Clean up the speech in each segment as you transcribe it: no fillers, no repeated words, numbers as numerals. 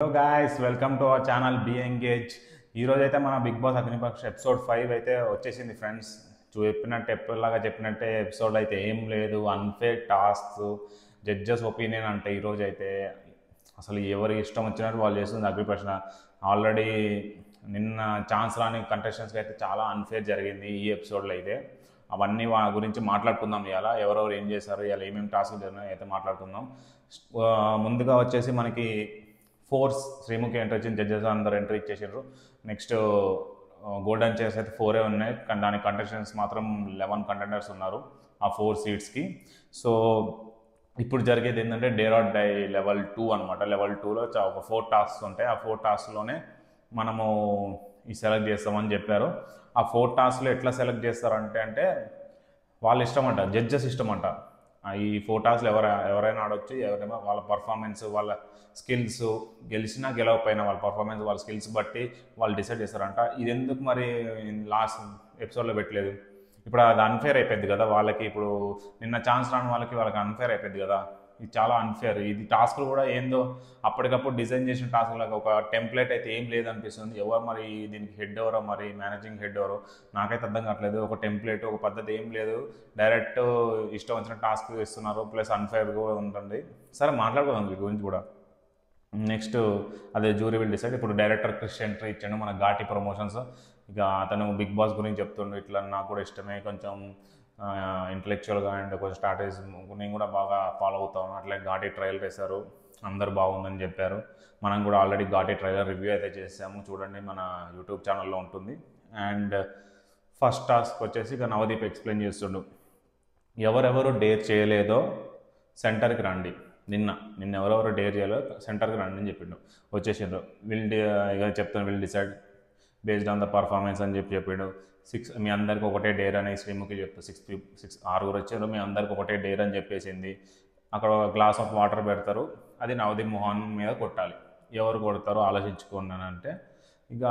Hello guys, welcome to our channel be engage. ఈరోజు అయితే మన బిగ్ బాస్ అగ్నిపక్ష ఎపిసోడ్ 5 అయితే వచ్చేసింది ఫ్రెండ్స్. చెప్పినట్టు ఎప్పటిలాగా చెప్పినట్టే ఎపిసోడ్ అయితే ఏం లేదు, అన్ఫేర్ టాస్క్, జడ్జెస్ ఒపీనియన్ అంటే ఈరోజు అయితే అసలు ఎవరి ఇష్టం వచ్చినట్టు వాళ్ళు చేస్తుంది అగ్నిపక్ష. ఆల్రెడీ నిన్న ఛాన్స్ రాని కంటెస్టెంట్స్కి అయితే చాలా అన్ఫేర్ జరిగింది ఈ ఎపిసోడ్లో అయితే. అవన్నీ గురించి మాట్లాడుకుందాం. ఇవాళ ఎవరెవరు ఏం చేశారు, ఇవాళ ఏమేమి టాస్క్లు జరిగినాయి అయితే మాట్లాడుకుందాం. ముందుగా వచ్చేసి మనకి ఫోర్స్ శ్రీముఖి ఎంట్రీ వచ్చింది, జడ్జెస్ అందరు ఎంట్రీ ఇచ్చేసారు. నెక్స్ట్ గోల్డెన్ చైర్స్ అయితే 4 ఉన్నాయి, కానీ దాని కంటెస్టెంట్స్ మాత్రం 11 కంటెండర్స్ ఉన్నారు ఆ 4 సీట్స్కి. సో ఇప్పుడు జరిగేది ఏంటంటే డేర్ ఆర్ డై లెవెల్ 2 అనమాట. లెవెల్ 2లో ఒక 4 టాస్క్స్ ఉంటాయి. ఆ 4 టాస్క్లోనే మనము ఈ సెలెక్ట్ చేస్తామని చెప్పారు. ఆ 4 టాస్క్లో ఎట్లా సెలెక్ట్ చేస్తారంటే వాళ్ళ ఇష్టం అంట, జడ్జెస్ ఇష్టం అంట. ఈ 4 టాస్క్లు ఎవరైనా ఆడొచ్చు, ఎవరైనా వాళ్ళ పర్ఫార్మెన్స్, వాళ్ళ స్కిల్స్, గెలిచినా గెలవకపోయినా వాళ్ళ పర్ఫార్మెన్స్, వాళ్ళ స్కిల్స్ బట్టి వాళ్ళు డిసైడ్ చేస్తారంట. ఇది ఎందుకు మరి లాస్ట్ ఎపిసోడ్లో పెట్టలేదు? ఇప్పుడు అది అన్ఫేర్ అయిపోయింది కదా వాళ్ళకి. ఇప్పుడు నిన్న ఛాన్స్ రాని వాళ్ళకి అన్ఫేర్ అయిపోయింది కదా. ఇది చాలా అన్ఫేర్. ఇది టాస్క్లు కూడా ఏందో అప్పటికప్పుడు డిజైన్ చేసిన టాస్క్లకు ఒక టెంప్లెట్ అయితే ఏం లేదనిపిస్తుంది. ఎవరు మరి దీనికి హెడ్ ఎవరో, మరి మేనేజింగ్ హెడ్ ఎవరో నాకైతే అర్థం కావట్లేదు. ఒక టెంప్లెట్, ఒక పద్ధతి ఏం లేదు. డైరెక్ట్ ఇష్టం వచ్చిన టాస్క్ ఇస్తున్నారు, ప్లస్ అన్ఫేర్ కూడా ఉంటుంది. సరే మాట్లాడుకుందాం వీటి గురించి కూడా. నెక్స్ట్ అదే జ్యూరీ విల్ డిసైడ్. ఇప్పుడు డైరెక్టర్ క్రిష్ ఎంట్రీ ఇచ్చాడు మన ఘాటి ప్రమోషన్స్. ఇక అతను బిగ్ బాస్ గురించి చెప్తుండు, ఇట్లా నాకు కూడా ఇష్టమే, కొంచెం ఇంటలెక్చువల్గా అండ్ కొంచెం స్ట్రాటజీస్ నేను కూడా బాగా ఫాలో అవుతాను. అట్లా ఘాటి ట్రయల్ వేశారు, అందరు బాగుందని చెప్పారు. మనం కూడా ఆల్రెడీ ఘాటి ట్రైలర్ రివ్యూ అయితే చేసాము, చూడండి, మన యూట్యూబ్ ఛానల్లో ఉంటుంది. అండ్ ఫస్ట్ టాస్క్ వచ్చేసి ఇక నవదీప్ ఎక్స్ప్లెయిన్ చేస్తుండు, ఎవరెవరు డేర్ చేయలేదో సెంటర్కి రండి. నిన్న ఎవరెవరు డేర్ చేయాలో సెంటర్కి రండి అని చెప్పిండు. వచ్చేసిండ్రు. ఇక చెప్తాను, will decide based on the performance అని చెప్పిండు. 6 మీ అందరికి ఒకటే డేర్ అని శ్రీముఖి చెప్తా. 6 వచ్చారు, మీ అందరికి ఒకటే డేర్ అని చెప్పేసింది. అక్కడ ఒక గ్లాస్ ఆఫ్ వాటర్ పెడతారు, అది నవదీప్ మొహన్ మీద కొట్టాలి. ఎవరు కొడతారో ఆలోచించుకున్నానంటే ఇక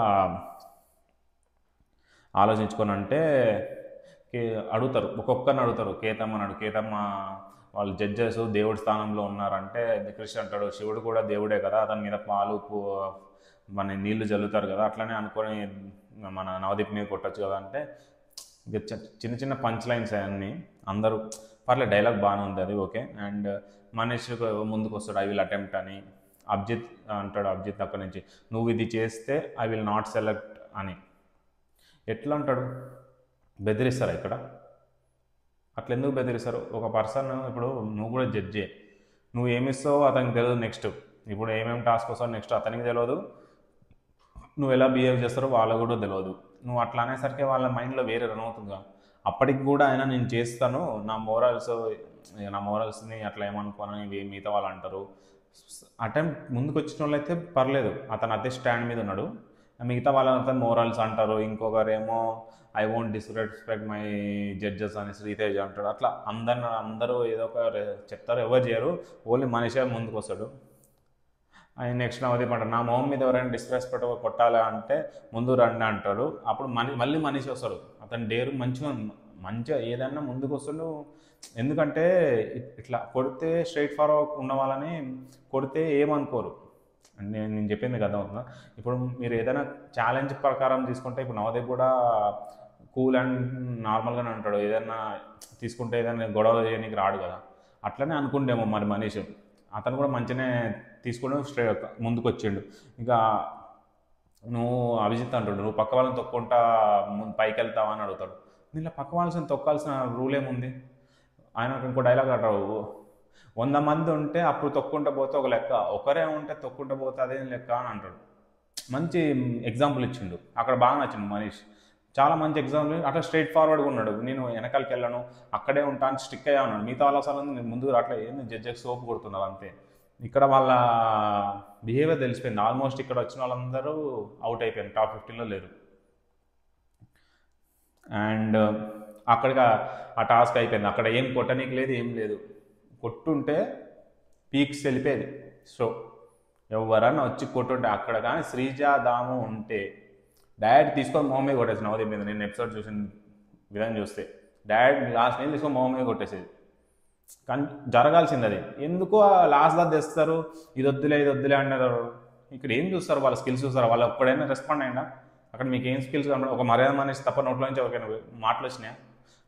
ఆలోచించుకోనంటే అడుగుతారు, ఒక్కొక్కరిని అడుగుతారు. కేతమ్మ వాళ్ళు జడ్జెస్ దేవుడి స్థానంలో ఉన్నారంటే కృష్ణ అంటాడు, శివుడు కూడా దేవుడే కదా, అతని మీద పాలు మన నీళ్లు జల్లుతారు కదా, అట్లనే అనుకొని మన నవదీప్ మీద కొట్టచ్చు కదా అంటే ఇక చిన్న చిన్న పంచ్ లైన్స్ అవన్నీ. అందరూ పర్లేదు, డైలాగ్ బాగానే ఉంది, అది ఓకే. అండ్ మనీష్ ముందుకు వస్తాడు, ఐ విల్ అటెంప్ట్ అని. అభిజిత్ అంటాడు, అభిజిత్ అక్కడి నుంచి, నువ్వు ఇది చేస్తే ఐ విల్ నాట్ సెలెక్ట్ అని. ఎట్లా అంటాడు? బెదిరిస్తారా ఇక్కడ? అట్లా ఎందుకు బెదిరిస్తారు? ఒక పర్సన్, ఇప్పుడు నువ్వు కూడా జడ్జే, నువ్వు ఏమిస్తావో అతనికి తెలియదు. నెక్స్ట్ ఇప్పుడు ఏమేమి టాస్క్ వస్తావు నెక్స్ట్ అతనికి తెలియదు, నువ్వు ఎలా బిహేవ్ చేస్తారో వాళ్ళకు కూడా తెలియదు. నువ్వు అట్లా అనేసరికి వాళ్ళ మైండ్లో వేరే రన్ అవుతుందిగా. అప్పటికి కూడా ఆయన నేను చేస్తాను, నా మోరల్స్ని అట్లా ఏమనుకోనని మిగతా వాళ్ళు అంటారు. అటెంప్ట్ ముందుకు వచ్చిన వాళ్ళు అయితే పర్లేదు, అతను అదే స్టాండ్ మీద ఉన్నాడు. మిగతా వాళ్ళంతా మోరల్స్ అంటారు. ఇంకొకరేమో I won't disrespect my judges అని శ్రీతేజ్ అంటాడు. అట్లా అందరూ ఏదో ఒక చెప్తారు, ఎవరు చేయరు, ఓన్లీ మనిషే ముందుకు వస్తాడు. ఆయన నెక్స్ట్ నవదీప్ అంటాడు, నా మొహం మీద ఎవరైనా డిస్రెస్పెక్ట్ కొట్టాలి అంటే ముందు రండి అంటాడు. అప్పుడు మళ్ళీ మనిషి వస్తాడు. అతను డేరు మంచిగా ఏదన్నా ముందుకు వస్తాడు. ఎందుకంటే ఇట్లా కొడితే స్ట్రైట్ ఫార్వర్డ్ ఉన్న వాళ్ళని కొడితే ఏమనుకోరు. నేను చెప్పింది కదా. ఇప్పుడు మీరు ఏదైనా ఛాలెంజ్ ప్రకారం తీసుకుంటే, ఇప్పుడు నవదీప్ కూడా కూల్ అండ్ నార్మల్గానే ఉంటాడు. ఏదైనా తీసుకుంటే ఏదైనా గొడవ చేయడానికి రాడు కదా. అట్లనే అనుకుంటేమో మరి మనీష్, అతను కూడా మంచిగానే తీసుకుని ముందుకు వచ్చిండు. ఇక నువ్వు అభిజిత్ అంటాడు, నువ్వు పక్క వాళ్ళని తొక్కుంటా పైకి వెళ్తావా అని అడుగుతాడు. దీంట్లో పక్క వాళ్ళని తొక్కాల్సిన రూల్ ఏముంది? ఆయన ఇంకో డైలాగ్ అంటాడు, 100 మంది ఉంటే అప్పుడు తొక్కుంటూ పోతే ఒక లెక్క, ఒకరే ఉంటే తొక్కుంటూ పోతే అదే లెక్క అని అంటాడు. మంచి ఎగ్జాంపుల్ ఇచ్చిండు. అక్కడ బాగా నచ్చిండు మనీష్, చాలా మంచి ఎగ్జాంపుల్. అట్లా స్ట్రైట్ ఫార్వర్డ్గా ఉన్నాడు. నేను వెనకాలకి వెళ్ళను, అక్కడే ఉంటాను, స్టిక్ అయ్యా ఉన్నాడు. మిగతా వాళ్ళ అసలు నేను ముందుకు అట్లా ఏంది జడ్జెస్ సోపు కొడుతున్నారు అంతే. ఇక్కడ వాళ్ళ బిహేవియర్ తెలిసిపోయింది. ఆల్మోస్ట్ ఇక్కడ వచ్చిన వాళ్ళందరూ అవుట్ అయిపోయారు, టాప్ 15లో లేరు. అండ్ అక్కడికి ఆ టాస్క్ అయిపోయింది. అక్కడ ఏం కొట్టనీకి లేదు, ఏం లేదు. కొట్టుంటే పీక్స్ వెళ్ళిపోయేది. సో ఎవరన్నా వచ్చి కొట్టుంటే అక్కడ కానీ శ్రీజ దాము ఉంటే డైరెక్ట్ తీసుకొని మొహం మీద కొట్టేసి నవదీప్ మీద. నేను ఎపిసోడ్ చూసిన విధానం చూస్తే డైరెక్ట్ లాస్ట్ నేను తీసుకొని మొహం మీద కొట్టేసేది. కానీ జరగాల్సింది అది. ఎందుకు లాస్ట్ దా తెస్తారు, ఇది వద్దులే అన్నారు. ఇక్కడ ఏం చూస్తారు, వాళ్ళ స్కిల్స్ చూస్తారు. వాళ్ళు ఒక్కడైనా రెస్పాండ్ అయినా అక్కడ మీకు ఏం స్కిల్స్ కనబడ, ఒక మర్యాద మనిషి తప్ప నోట్లో నుంచి ఎవరికైనా మాటలు వచ్చినాయా?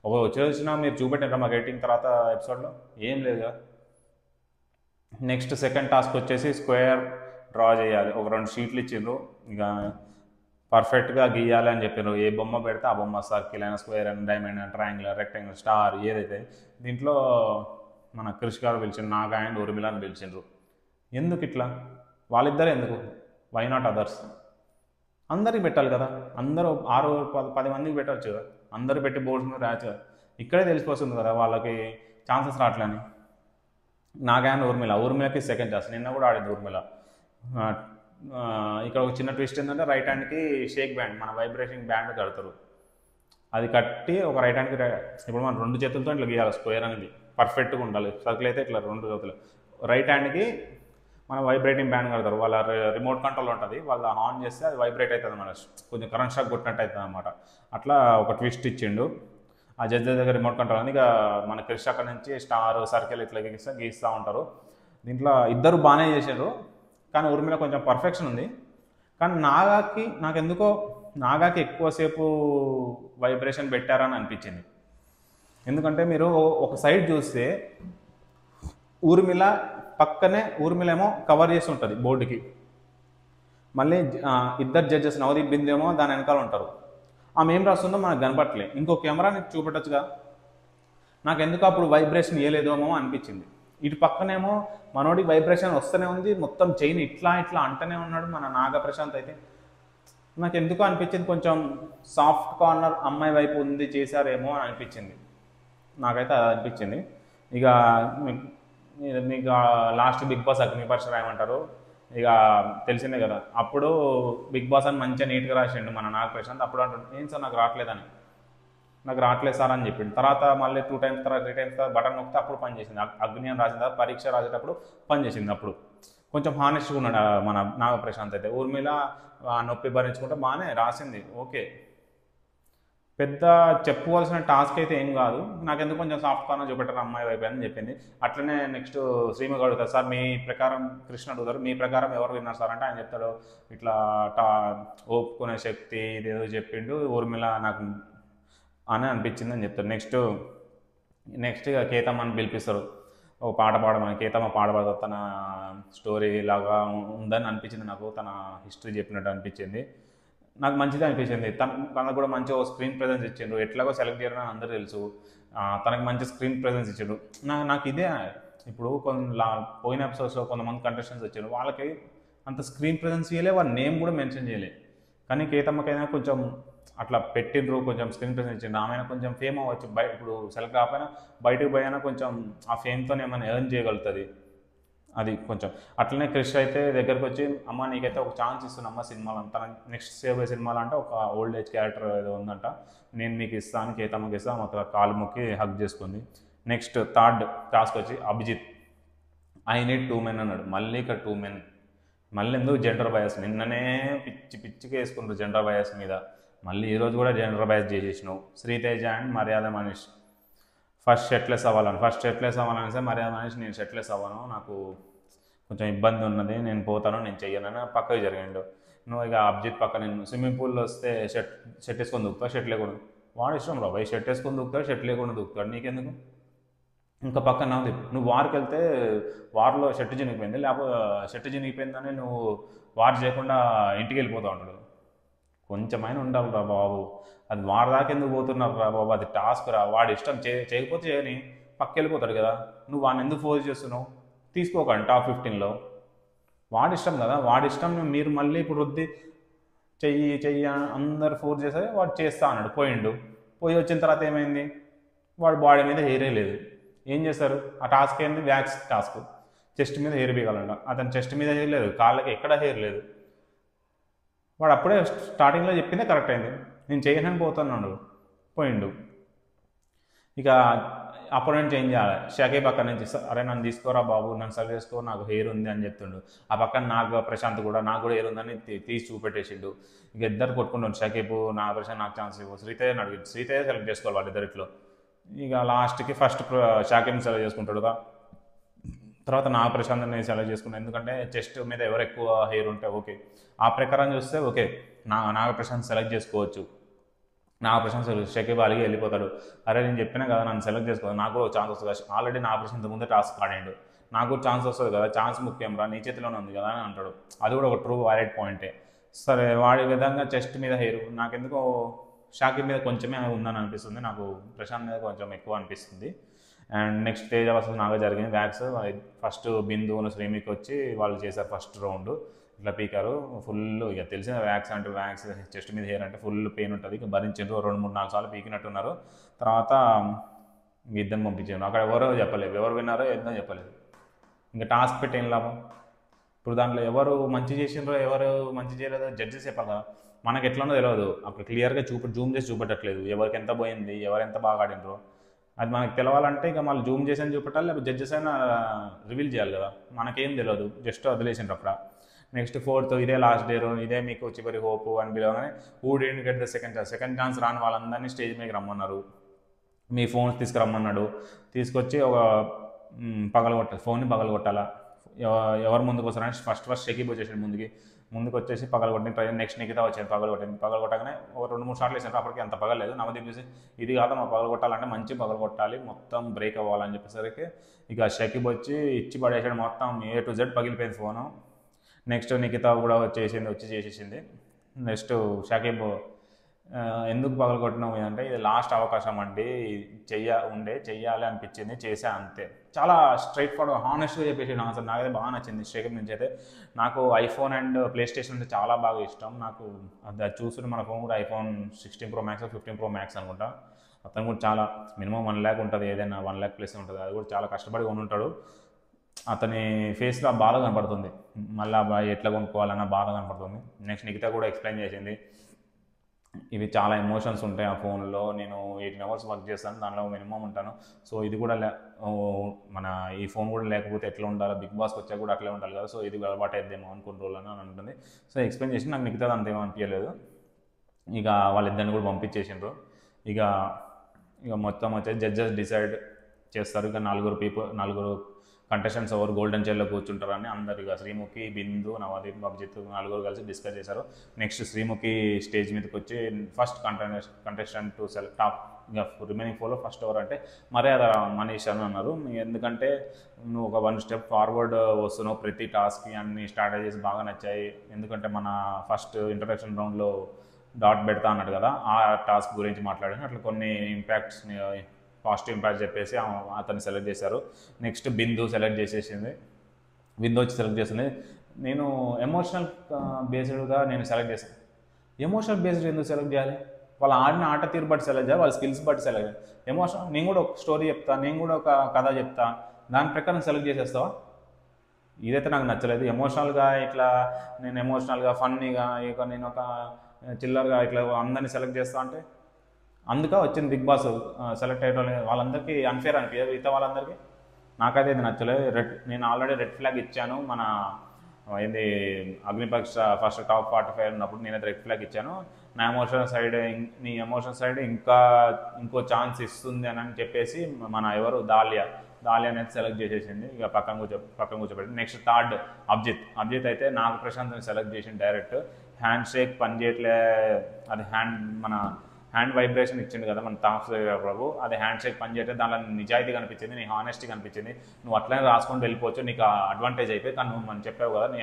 ఒక వచ్చినా మీరు చూపెట్టారా మాకు ఎడిటింగ్ తర్వాత ఎపిసోడ్లో? ఏం లేదు కదా. నెక్స్ట్ సెకండ్ టాస్క్ వచ్చేసి స్క్వేర్ డ్రా చేయాలి. ఒక 2 షీట్లు ఇచ్చిండ్రు, ఇక పర్ఫెక్ట్గా గీయాలి అని చెప్పారు. ఏ బొమ్మ పెడితే ఆ బొమ్మ సర్కిల్ అయినా, స్క్వేర్ అయినా, డైమండ్ అయినా, ట్రయాంగిల్, రెక్టాంగిల్, స్టార్ ఏదైతే. దీంట్లో మన క్రిష్ గారు పిలిచిండ్రు, నాగా అండ్ ఉర్మిళ అని పిలిచిండ్రు. ఎందుకు ఇట్లా? వాళ్ళిద్దరే ఎందుకు? Why not others? అందరికి పెట్టాలి కదా. అందరూ 6-10 మందికి పెట్టవచ్చు కదా. అందరూ పెట్టి బోర్డ్స్ మీద రాయచ్చు కదా. ఇక్కడే తెలిసిపోతుంది కదా వాళ్ళకి ఛాన్సెస్ రావట్లేని. నాగా అండ్ ఊర్మిళకి సెకండ్ ఛాన్స్. నిన్న కూడా ఆడింది ఊర్మిళ. ఇక్కడ ఒక చిన్న ట్విస్ట్ ఏంటంటే రైట్ హ్యాండ్కి షేక్ బ్యాండ్, మన వైబ్రేషన్ బ్యాండ్ కడతారు. అది కట్టి ఒక రైట్ హ్యాండ్కి, ఇప్పుడు మనం 2 చేతులతో ఇట్లా గీయాలి. స్క్వేర్ అనేది పర్ఫెక్ట్గా ఉండాలి. సర్కిల్ అయితే ఇట్లా 2 చేతులు. రైట్ హ్యాండ్కి మన వైబ్రేటింగ్ బ్యాండ్ కడతారు. వాళ్ళ రిమోట్ కంట్రోల్ ఉంటుంది, వాళ్ళు ఆన్ చేస్తే అది వైబ్రేట్ అవుతుంది అన్నమాట. కొంచెం కరెంట్ షాక్ కొట్టినట్టు అవుతుంది అనమాట. అట్లా ఒక ట్విస్ట్ ఇచ్చిండు ఆ జడ్జి దగ్గర. రిమోట్ కంట్రోల్ అని ఇక మన క్రిష్ అక్కడ నుంచి స్టార్, సర్కిల్ ఇట్లా గీస్తూ ఉంటారు. దీంట్లో ఇద్దరు బాగానే చేశారు, కానీ ఊర్మిళ కొంచెం పర్ఫెక్షన్ ఉంది. కానీ నాకెందుకో నాగాకి ఎక్కువసేపు వైబ్రేషన్ పెట్టారని అనిపించింది. ఎందుకంటే మీరు ఒక సైడ్ చూస్తే ఊర్మిళ పక్కనే, ఊర్మిళ ఏమో కవర్ చేసి ఉంటుంది బోర్డుకి. మళ్ళీ ఇద్దరు జడ్జెస్ నవదీప్ బిందు ఏమో దాని వెనకాల ఉంటారు. ఆమె ఏం రాస్తుందో మనకు కనపట్లే. ఇంకో కెమెరా నీకు చూపెట్టచ్చుగా. నాకు ఎందుకు అప్పుడు వైబ్రేషన్ ఇవ్వలేదేమో అనిపించింది. ఇటు పక్కనేమో మనోడికి వైబ్రేషన్ వస్తూనే ఉంది, మొత్తం చైన్ ఇట్లా ఇట్లా అంటూనే ఉన్నాడు మన నాగ ప్రశాంత్ అయితే. నాకు ఎందుకు అనిపించింది, కొంచెం సాఫ్ట్ కార్నర్ అమ్మాయి వైపు ఉంది చేశారేమో అని అనిపించింది. నాకైతే అది అనిపించింది. ఇక మీకు లాస్ట్ బిగ్ బాస్ అగ్నిపరీక్ష రాయమంటారు, ఇక తెలిసిందే కదా. అప్పుడు బిగ్ బాస్ అని మంచిగా నీట్గా రాసిండు మన నాగ ప్రశాంత్. అప్పుడు అంటాడు, ఏం సార్ నాకు రావట్లేదని. నాకు రావట్లేదు సార్ అని చెప్పిండు. తర్వాత మళ్ళీ 2 టైమ్స్ తర్వాత 3 టైమ్స్ తర్వాత బటన్ నొక్కితే అప్పుడు పని చేసింది. అగ్ని అని రాసిన తర్వాత పరీక్ష రాసేటప్పుడు పని చేసింది. అప్పుడు కొంచెం హానెస్ట్గా ఉన్నాడు మన నాగ ప్రశాంత్ అయితే. ఊర్మిళ నొప్పి భరించుకుంటే బాగానే రాసింది, ఓకే. పెద్ద చెప్పుకోవాల్సిన టాస్క్ అయితే ఏం కాదు. నాకెందుకు కొంచెం సాఫ్ట్ కార్నర్ చూపెట్టారు అమ్మాయి వైపు అని చెప్పింది. అట్లనే నెక్స్ట్ శ్రీముఖ్ అడుగుతారు, సార్ మీ ప్రకారం, కృష్ణ అడుగుతారు, మీ ప్రకారం ఎవరు విన్నారు సార్ అంటే ఆయన చెప్తాడు ఇట్లా ఓపుకునే శక్తి ఇదేదో చెప్పిండు ఊర్మిళ నాకు అని అనిపించింది అని చెప్తారు. నెక్స్ట్ ఇక కేతమ్మని పిలిపిస్తారు, ఒక పాట పాడమని. కేతమ్మ పాట పాడుతుంది, తన స్టోరీ లాగా ఉందని అనిపించింది నాకు. తన హిస్టరీ చెప్పినట్టు అనిపించింది. నాకు మంచిది అనిపించింది. తనకు కూడా మంచి స్క్రీన్ ప్రెజెన్స్ ఇచ్చిండు. ఎట్లాగో సెలెక్ట్ చేయడం అని అందరూ తెలుసు. తనకు మంచి స్క్రీన్ ప్రెజెన్స్ ఇచ్చిండు. నాకు ఇదే ఇప్పుడు పోయిన ఎపిసోడ్స్లో కొంతమంది కంటెస్టెంట్స్ వచ్చారు, వాళ్ళకి అంత స్క్రీన్ ప్రెజెన్స్ చేయలే, వాళ్ళ నేమ్ కూడా మెన్షన్ చేయలే. కానీ కేతమ్మకైనా కొంచెం అట్లా పెట్టిండ్రు, కొంచెం స్క్రీన్ ప్రెజెన్స్ ఇచ్చిండ్రు. ఆమె కొంచెం ఫేమ్ అవ్వచ్చు. ఇప్పుడు సెలెక్ట్ కాకపోయినా బయటకు పోయినా కొంచెం ఆ ఫేమ్తోనే ఏమైనా ఎర్న్ చేయగలుగుతుంది. అది కొంచెం అట్లనే క్రిష్ అయితే దగ్గరకు వచ్చి, అమ్మ నీకైతే ఒక ఛాన్స్ ఇస్తున్నా అమ్మ సినిమాలో, తన నెక్స్ట్ సేవ్ సినిమాలో అంటే ఒక ఓల్డ్ ఏజ్ క్యారెక్టర్ ఏదో ఉందంట, నేను మీకు ఇస్తాను, కేతమ్మకి ఇస్తాను, మాకు కాలు మొక్కి హక్ చేసుకుంది. నెక్స్ట్ థర్డ్ టాస్క్ వచ్చి అభిజిత్, ఐ నీడ్ 2 men అన్నాడు. మళ్ళీ ఇక్కడ 2 men, మళ్ళీ ఎందుకు జెండర్ బయాస్? నిన్ననే పిచ్చిగా వేసుకుంటారు జెండర్ బయాస్ మీద, మళ్ళీ ఈరోజు కూడా జెండర్ బయాస్ చేసేసినావు. శ్రీతేజ అండ్ మర్యాద మనీష్ ఫస్ట్ షర్ట్లెస్ అవ్వాలనేసి మర్యాద మనీష్ నేను షర్ట్లెస్ అవ్వను, నాకు కొంచెం ఇబ్బంది ఉన్నది, నేను పోతాను, నేను చెయ్యనని పక్కకి జరిగిండు. నువ్వు ఇక అభిజిత్ పక్క, నేను స్విమ్మింగ్ పూల్లో వస్తే షర్ట్ వేసుకొని దూకుతావు, షర్ట్ లేకుండా, వాడు ఇష్టం రా భయ్, షర్ట్ వేసుకొని దూకుతాడు, షర్ట్ లేకుండా దూకుతాడు, నీకెందుకు? ఇంకా పక్కన నవదీప్, నువ్వు వార్కి వెళ్తే వార్లో షర్ట్ చినిగిపోయింది, లేకపోతే షర్ట్ చినిగిపోయిందని నువ్వు వార్ చేయకుండా ఇంటికి వెళ్ళిపోతూ ఉంటాడు. కొంచెమైనా ఉండాలి రా బాబు, అది వాడి దాకా ఎందుకు పోతున్నారు రా బాబు, అది టాస్క్ రా, వాడి ఇష్టం చేయకపోతే చేయని పక్క వెళ్ళిపోతాడు కదా, నువ్వు వాడిని ఎందుకు ఫోర్స్ చేస్తున్నావు? తీసుకోకండి టాప్ 15లో, వాడి ఇష్టం కదా, వాడి ఇష్టం. మీరు మళ్ళీ ఇప్పుడు వద్ది చెయ్యి అందరు ఫోర్స్ చేస్తే వాడు చేస్తా అన్నాడు, పోయి వచ్చిన తర్వాత ఏమైంది? వాడు బాడీ మీద హెయిరే లేదు, ఏం చేస్తారు? ఆ టాస్క్ ఏంది? వ్యాక్స్ టాస్క్, చెస్ట్ మీద హెయిర్ పీకాలంట. అతను చెస్ట్ మీద హెయిర్ లేదు, కాళ్ళకి ఎక్కడ హెయిర్ లేదు. వాడు అప్పుడే స్టార్టింగ్లో చెప్పిందే కరెక్ట్ అయింది, నేను చేయనని పోతున్నాడు, పోయిండు. ఇక అపోనెంట్ చేంజ్ చేయాలి. షకీబ్ పక్కన నుంచి, అరే నన్ను తీసుకోరా బాబు, నన్ను సర్వ్ చేసుకో, నాకు హెయిర్ ఉంది అని చెప్తుండు. ఆ పక్కన నాకు ప్రశాంత్ కూడా, నాకు కూడా హెయిర్ ఉందని తీసి చూపెట్టేసిండు. ఇక ఇద్దరు కొట్టుకుంటాడు, షకీబ్ నా ప్రశాంత్ నాకు ఛాన్స్ ఇవ్వు, శ్రీతేజని అడిగి శ్రీతేజ సెలెక్ట్ చేసుకోవాలి వాళ్ళిద్దరిట్లో. ఇక లాస్ట్కి ఫస్ట్ షకీబ్ని సెలెక్ట్ చేసుకుంటాడు. తర్వాత నాగ ప్రశాంత్ని సెలెక్ట్ చేసుకున్నాను, ఎందుకంటే చెస్ట్ మీద ఎవరు ఎక్కువ హెయిర్ ఉంటే ఓకే, ఆ ప్రకారం చూస్తే ఓకే నాగ ప్రశాంత్ సెలెక్ట్ చేసుకోవచ్చు. నాగ ప్రశాంత్ షకీబ్ అలీకి వెళ్ళిపోతాడు. అరే నేను చెప్పినా కదా నన్ను సెలెక్ట్ చేసుకోవాలి, నాకు కూడా ఛాన్స్ వస్తుంది కదా, ఆల్రెడీ నాగ ప్రశాంత్ ముందే టాస్క్ ఆడాడు, నాకు ఛాన్స్ వస్తుంది కదా, ఛాన్స్ ముఖ్యం రా, నీ చేతిలోనే ఉంది కదా అని అంటాడు. అది కూడా ఒక ట్రూ వ్యాలిడ్ పాయింటే. సరే వాడి విధంగా చెస్ట్ మీద హెయిర్ నాకెందుకో షాకిబ్ మీద కొంచెమే ఉందని అనిపిస్తుంది, నాకు ప్రశాంత్ మీద కొంచెం ఎక్కువ అనిపిస్తుంది. And next Teja versus Naga జరిగింది వ్యాక్స్. ఫస్ట్ బిందువును శ్రీమికి వచ్చి వాళ్ళు చేశారు ఫస్ట్ రౌండ్, ఇట్లా పీకారు ఫుల్. ఇక తెలిసిన వ్యాక్స్ అంటే వ్యాక్స్ చెస్ట్ మీద హెయిర్ అంటే ఫుల్ పెయిన్ ఉంటుంది, ఇక భరించారు 2-3-4 సార్లు పీకినట్టున్నారు. తర్వాత ఇద్దరిని పంపించారు, అక్కడ ఎవరో చెప్పలేదు, ఎవరు విన్నారో ఏదో చెప్పలేదు. ఇంకా టాస్క్ పెట్టి ఏం లాభం? ఇప్పుడు దాంట్లో ఎవరు మంచి చేసిండ్రో ఎవరు మంచి చేయలేదో జడ్జెస్ చెప్పాలి కదా, మనకు ఎట్లనో తెలియదు, అక్కడ క్లియర్గా జూమ్ చేసి చూపెట్టట్లేదు ఎవరికి ఎంత పోయింది, ఎవరు ఎంత బాగా ఆడినరో. అది మనకు తెలవాలంటే ఇక మళ్ళీ జూమ్ చేసి అని చూపెట్టాలి, లేకపోతే జడ్జెస్ అయినా రివీల్ చేయాలి కదా, మనకేం తెలియదు, జస్ట్ వదిలేసిండ్రు అక్కడ. నెక్స్ట్ 4th ఇదే లాస్ట్ డే, ఇదే మీకు చివరి హోప్ అని పిలవగానే who didn't get the second chance రాని వాళ్ళందరినీ స్టేజ్ మీదకి రమ్మన్నారు, మీ ఫోన్స్ తీసుకురమ్మన్నాడు. తీసుకొచ్చి ఒక ఫోన్ని పగలగొట్టాలా, ఎవరు ముందుకు వస్తారని ఫస్ట్ షకీబ్ వచ్చేసాడు ముందుకు వచ్చేసి పగలగొట్టిన ట్రై. నెక్స్ట్ నిఖిత వచ్చేది పగలగొట్టగానే ఒక 2-3 షాట్లు వేసారు, అప్పటికి అంత పగలేదు. నవదీప్ చూసి ఇది కాదు మా పగలగొట్టాలంటే మంచి పగలగొట్టాలి, మొత్తం బ్రేక్ అవ్వాలని చెప్పేసరికి ఇక షకీబ్ వచ్చి ఇచ్చి పడేసాడు, మొత్తం A to Z పగిలిపోయింది ఫోను. నెక్స్ట్ నిఖిత కూడా వచ్చి చేసేసింది. నెక్స్ట్ షకీబ్ ఎందుకు పగలగొట్టినావు అంటే ఇది లాస్ట్ అవకాశం అండి, చెయ్యాలి అనిపించింది, చేసా అంతే. చాలా స్ట్రైట్ ఫార్వర్డ్ హానెస్ట్గా చెప్పేసాడు ఆన్సర్. నాకైతే బాగా నచ్చింది షకీబ్ నుంచి అయితే. నాకు ఐఫోన్ అండ్ ప్లే స్టేషన్ అంటే చాలా బాగా ఇష్టం. నాకు అది చూస్తుంటే మన ఫోన్ కూడా iPhone 16 Pro Max 15 Pro Max అనుకుంటా. అతను కూడా చాలా మినిమం 1 lakh ఉంటుంది, ఏదైనా 1 lakh ప్లస్ ఉంటుంది. అది కూడా చాలా కష్టపడి కొనుంటాడు. అతని ఫేస్లో బాధ కనపడుతుంది, మళ్ళీ ఎట్లా కొనుక్కోవాలన్న బాధ కనపడుతుంది. నెక్స్ట్ నిఖిత కూడా ఎక్స్ప్లెయిన్ చేసింది, ఇవి చాలా ఎమోషన్స్ ఉంటాయి ఆ ఫోన్లో, నేను 18 hours వర్క్ చేస్తాను, దానిలో మినిమం ఉంటాను. సో ఇది కూడా మన ఈ ఫోన్ కూడా లేకపోతే ఎట్లా ఉండాలి, బిగ్ బాస్కి వచ్చాక కూడా అట్లే ఉండాలి కదా, సో ఇది అలవాటు అయిద్దేమో అనుకున్న రోజులని అని ఉంటుంది. సో ఎక్స్ప్లెయిన్ చేసి నాకు మిగతాది అంతేమో అనిపించలేదు. ఇక వాళ్ళిద్దరిని కూడా పంపించేసిండ్రు. ఇక మొత్తం వచ్చేసి జడ్జెస్ డిసైడ్ చేస్తారు. ఇక 4 కంటెస్టెంట్స్ ఎవరు గోల్డెన్ చైర్లో కూర్చుంటారని అందరు ఇక శ్రీముఖి, బిందు, నవదీప్, అభిజిత్ 4 కలిసి డిస్కస్ చేశారు. నెక్స్ట్ శ్రీముఖి స్టేజ్ మీదకి వచ్చి first contestant to select top ఇంకా రిమైనింగ్ 4లో ఫస్ట్ ఎవరు అంటే మర్యాద మనీష్ అని అన్నారు. ఎందుకంటే నువ్వు ఒక 1 step ఫార్వర్డ్ వస్తున్నావు ప్రతి టాస్క్కి, అన్ని స్ట్రాటజీస్ బాగా నచ్చాయి. ఎందుకంటే మన ఫస్ట్ ఇంట్రడక్షన్ రౌండ్లో డాట్ పెడతా అన్నాడు కదా, ఆ టాస్క్ గురించి మాట్లాడాను. అట్లా కొన్ని పాజిటివ్ ఇంపాక్ట్ చెప్పేసి అతన్ని సెలెక్ట్ చేశారు. నెక్స్ట్ బిందు సెలెక్ట్ చేసేసింది. బిందు వచ్చి సెలెక్ట్ చేసింది. నేను ఎమోషనల్ బేస్డ్గా నేను సెలెక్ట్ చేశాను. ఎమోషనల్ బేస్డ్ ఎందుకు సెలెక్ట్ చేయాలి? వాళ్ళు ఆడిన ఆట తీరు బట్టి సెలెక్ట్ చేయాలి, వాళ్ళ స్కిల్స్ బట్టి సెలెక్ట్ చేయాలి. ఎమోషనల్ నేను కూడా ఒక స్టోరీ చెప్తా, నేను కూడా ఒక కథ చెప్తా, దాని ప్రకారం సెలెక్ట్ చేసేస్తావా? ఇదైతే నాకు నచ్చలేదు. ఎమోషనల్గా ఇట్లా నేను ఎమోషనల్గా ఫన్నీగా ఇక నేను ఒక చిల్లర్గా ఇట్లా అందరినీ సెలెక్ట్ చేస్తా అంటే అందుక వచ్చింది బిగ్ బాస్ సెలెక్ట్ అయ్యే వాళ్ళందరికీ అన్ఫేర్ అనిపించదు. మిగతా వాళ్ళందరికీ నాకైతే ఇది నచ్చలేదు. నేను ఆల్రెడీ రెడ్ ఫ్లాగ్ ఇచ్చాను, మన ఏంది అగ్నిపక్ష ఫస్ట్ టాప్ 45 ఉన్నప్పుడు నేనైతే రెడ్ ఫ్లాగ్ ఇచ్చాను. నీ ఎమోషనల్ సైడ్ ఇంకో ఛాన్స్ ఇస్తుంది అని చెప్పేసి మన ఎవరు దాలియా అనేది సెలెక్ట్ చేసేసింది. ఇక పక్కన కూర్చోబెట్టి నెక్స్ట్ థర్డ్ అభిజిత్ అయితే నాగ ప్రశాంత్ని సెలెక్ట్ చేసింది. డైరెక్ట్ హ్యాండ్ షేక్ పని చేయట్లే, అది మన హ్యాండ్ వైబ్రేషన్ ఇచ్చింది కదా మన తాప్స్ ప్రభు, అది హ్యాండ్ షేక్ పని చేయట్లేదు, దాంట్లో నిజాయితీ కనిపించింది, నీ హానెస్టీ కనిపించింది. నువ్వు అట్లనే రాసుకొని వెళ్ళిపోవచ్చు, నీకు అడ్వాంటేజ్ అయిపోయి, కానీ నువ్వు మనం చెప్పావు కదా నీ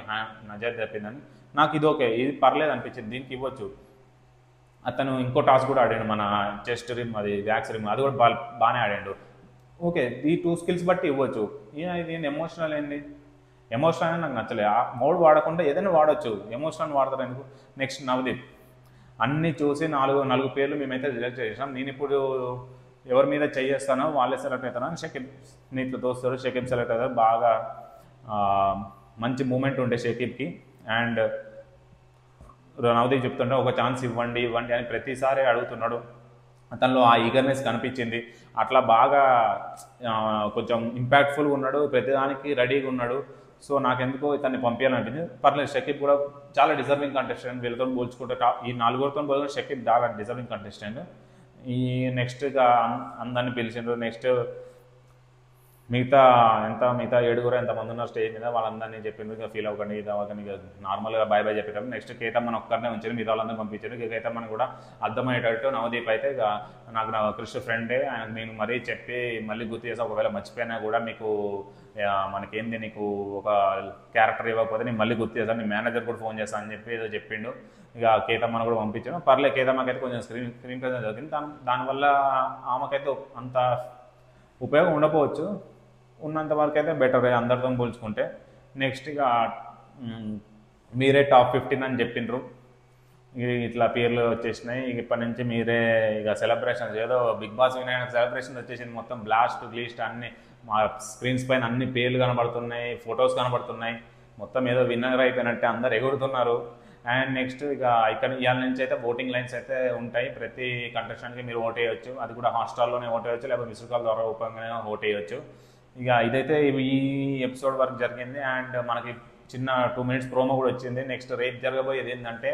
నిజాయితీ చెప్పిందని, నాకు ఇది ఓకే, ఇది పర్లేదు అనిపించింది, దీనికి ఇవ్వచ్చు. అతను ఇంకో టాస్క్ కూడా ఆడాడు, మన చెస్ట్ రిమ్, అది వ్యాక్స్ రిమ్, అది కూడా బాగానే ఆడాడు. ఓకే, ఈ 2 skills బట్టి ఇవ్వచ్చు. నేను ఎమోషనల్ ఏంది, ఎమోషనల్ అనేది నాకు నచ్చలేదు. ఆ మోడ్ వాడకుండా ఏదైనా వాడచ్చు, ఎమోషనల్ వాడతారు ఎందుకు? నెక్స్ట్ నవదీప్ అన్నీ చూసి 4 పేర్లు మేమైతే రిజెక్ట్ చేసాం. నేను ఇప్పుడు ఎవరి మీద చేస్తానో వాళ్ళే సెలెక్ట్ అవుతాను. షకీబ్ నీటిలో తోస్తాడు, షకీబ్ సెలెక్ట్ అవుతారు. బాగా మంచి మూమెంట్ ఉండే షకీబ్కి. అండ్ నవదీప్ చెప్తుంటే ఒక ఛాన్స్ ఇవ్వండి అని ప్రతిసారి అడుగుతున్నాడు. అతనిలో ఆ ఈగర్నెస్ కనిపించింది. అట్లా బాగా కొంచెం ఇంపాక్ట్ఫుల్గా ఉన్నాడు, ప్రతిదానికి రెడీగా ఉన్నాడు. సో నాకెందుకో ఇతన్ని పంపించాలనిపించింది. పర్లేదు, షకీబ్ కూడా చాలా డిజర్వింగ్ కంటెస్టెంట్. వీళ్ళతో పోల్చుకుంటే ఈ 4 పోల్చుకుంటే షకీబ్ చాలా డిజర్వింగ్ కంటెస్టెంట్. ఈ నెక్స్ట్గా అందరిని పిలిచిండ్రు. నెక్స్ట్ మిగతా ఏడుగురు ఎంతమంది ఉన్నారు స్టేజ్ మీద వాళ్ళందరినీ చెప్పిండు, ఇక ఫీల్ అవ్వకండి ఇది అవ్వకండి, ఇక నార్మల్గా బై బై చెప్పేటప్పుడు నెక్స్ట్ కేతమ్మని ఒక్కరినే ఉంచారు, మిగతా వాళ్ళందరూ పంపించారు. ఇక కేతమ్మని కూడా అర్థమయ్యేటట్టు నవదీప్ అయితే ఇక నా క్రిష్ ఫ్రెండే, ఆయన నేను మరీ చెప్పి మళ్ళీ గుర్తు చేసి ఒకవేళ మర్చిపోయినా కూడా మీకు మనకేంది నీకు ఒక క్యారెక్టర్ ఇవ్వకపోతే నేను మళ్ళీ గుర్తు చేస్తాను, నీ మేనేజర్ కూడా ఫోన్ చేస్తాను అని చెప్పి ఏదో చెప్పిండు. ఇక కేతమ్మని కూడా పంపించాను. పర్లే కేతమ్మకైతే కొంచెం స్క్రీన్ ప్రెజెన్స్ జరిగింది, దానివల్ల ఆమెకైతే అంత ఉపయోగం ఉండకపోవచ్చు, ఉన్నంత వరకు అయితే బెటర్ అందరితో పోల్చుకుంటే. నెక్స్ట్ ఇక మీరే టాప్ 15 అని చెప్పిండ్రు, ఇట్లా పేర్లు వచ్చేసినాయి. ఇప్పటి నుంచి మీరే ఇక సెలబ్రేషన్స్ ఏదో బిగ్ బాస్ వినాయక సెలబ్రేషన్స్ వచ్చేసింది, మొత్తం బ్లాస్ట్ గ్లీస్ట్ అన్ని మా స్క్రీన్స్ పైన అన్ని పేర్లు కనబడుతున్నాయి, ఫొటోస్ కనబడుతున్నాయి, మొత్తం ఏదో విన్నర్ అయిపోయినట్టే అందరు ఎగురుతున్నారు. అండ్ నెక్స్ట్ ఇక్కడ ఇవాళ నుంచి అయితే ఓటింగ్ లైన్స్ అయితే ఉంటాయి, ప్రతి కంటెస్టెంట్కి మీరు ఓట్ వేయవచ్చు, అది కూడా హాట్స్టార్లోనే ఓట్ వేయవచ్చు, లేకపోతే మిస్డ్ కాల్ ద్వారా ఓపెన్గానే ఓట్ వేయవచ్చు. ఇక ఇదైతే ఈ ఎపిసోడ్ వరకు జరిగింది. అండ్ మనకి చిన్న 2 minutes ప్రోమో కూడా వచ్చింది. నెక్స్ట్ రేపు జరగబోయేది ఏంటంటే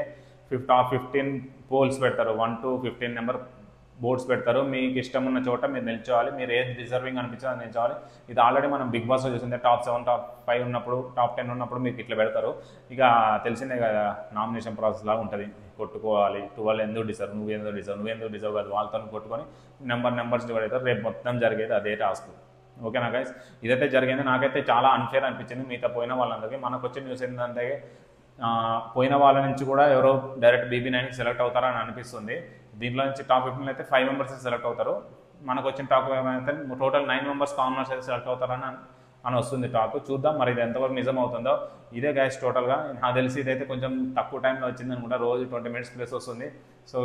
టాప్ 15 పోల్స్ పెడతారు, 1 to 15 నెంబర్ బోర్డ్స్ పెడతారు, మీకు ఇష్టం ఉన్న చోట మీరు నిల్చోవాలి, మీరు ఏది డిజర్వింగ్ అనిపించో అది నిల్చోవాలి. ఇది ఆల్రెడీ మనం బిగ్ బాస్లో చూసిందే, టాప్ 7 టాప్ 5 ఉన్నప్పుడు టాప్ 10 ఉన్నప్పుడు మీకు ఇట్లా పెడతారు. ఇక తెలిసిందే కదా నామినేషన్ ప్రాసెస్ లాగా ఉంటుంది, కొట్టుకోవాలి 12 ఎందుకు డిజర్వ్, నువ్వెందుకు డిజర్వ్ కాదు, వాళ్ళతో కొట్టుకొని నెంబర్స్ డివైడ్ అవుతారు. రేపు మొత్తం జరిగేది అదే టాస్క్. ఓకేనా గైస్, ఇదైతే జరిగింది. నాకైతే చాలా అన్ఫేర్ అనిపించింది మిగతా పోయిన వాళ్ళందరికీ. మనకు వచ్చే న్యూస్ ఏంటంటే పోయిన వాళ్ళ నుంచి కూడా ఎవరో డైరెక్ట్ BB9కి సెలెక్ట్ అవుతారని అనిపిస్తుంది. దీంట్లో నుంచి టాప్ 15 అయితే 5 members సెలెక్ట్ అవుతారు, మనకు వచ్చిన టాప్ అయితే టోటల్ 9 members కామనర్స్ అయితే సెలెక్ట్ అవుతారని వస్తుంది టాక్. చూద్దాం మరి ఇది ఎంతవరకు నిజం అవుతుందో. ఇదే గైస్ టోటల్గా నాకు తెలిసి ఇదైతే కొంచెం తక్కువ టైంలో వచ్చింది అనుకుంటా, రోజు 20 minutes ప్లస్ వస్తుంది. So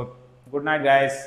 good night guys.